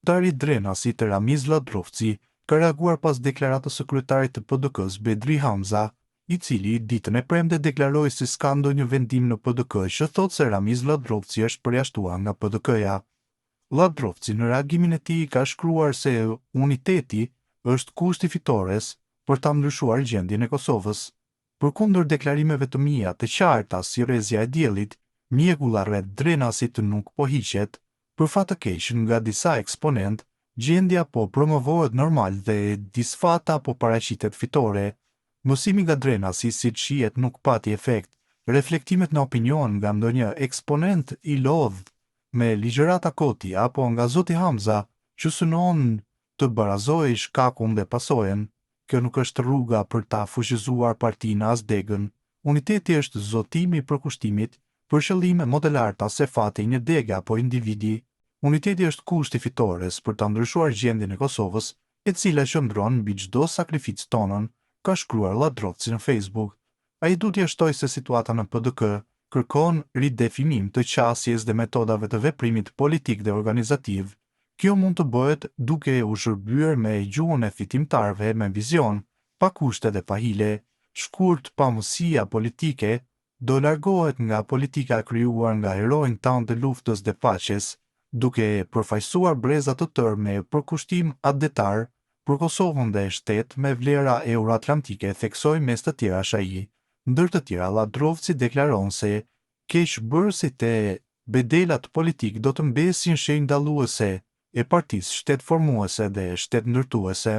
Tari Drenasi të Ramiz Ladrovci ka reaguar pas deklaratës së kryetarit të PDK-s Bedri Hamza, i cili ditën e premte deklaroi se s'ka ndonjë vendim në PDK që thotë se Ramiz Ladrovci është përjashtuar nga PDK-ja. Ladrovci në reagimin e tij ka shkruar se uniteti është kushti fitores për ta ndryshuar gjendjen e Kosovës. Përkundër deklarimeve të mia të qarta si rrezja e diellit, mjekulla rreth Drenasit nuk po hiqet. Për fat të keq nga disa eksponent, gjendja po promovohet normal dhe disfata po paraqitet fitore. Mësimi nga Drenasi siç shihet nuk pati efekt. Reflektimet në opinion nga ndonjë eksponent i lodh me ligjërata Koti apo nga zoti Hamza që synon të barazojë shkakun dhe pasojën. Kjo nuk është rruga për ta fuqizuar partinë as degën. Uniteti është zotimi i përkushtimit për qëllime më të larta se fati një dege apo individi. Uniteti është kushti fitores për ta ndryshuar gjendjen e Kosovës, e cila qëndron mbi çdo sakrificë tonën, ka shkruar Ladrovci në Facebook. Ai du t'ia shtoj se situata në PDK kërkon ridefinim të qasjes dhe metodave të veprimit politik dhe organizativ. Kjo mund të bëhet duke u shërbyer me gjuhën e fitimtarëve me vizion, pa kushte dhe pa hile. Shkurt pamësia politike do largohet nga politika krijuar nga heroin tanë të luftës dhe paqes, duke përfaqësuar breza të tërë me përkushtim adetar për Kosovën dhe shtet me vlera euroatlantike, theksoi mes të tjerash ai. Ndër të tjera, Ladrovci deklaron se keqbërësit e bedelat politik do të mbesin shenjë dalluese e partisë shtet formuese dhe shtet ndërtuese.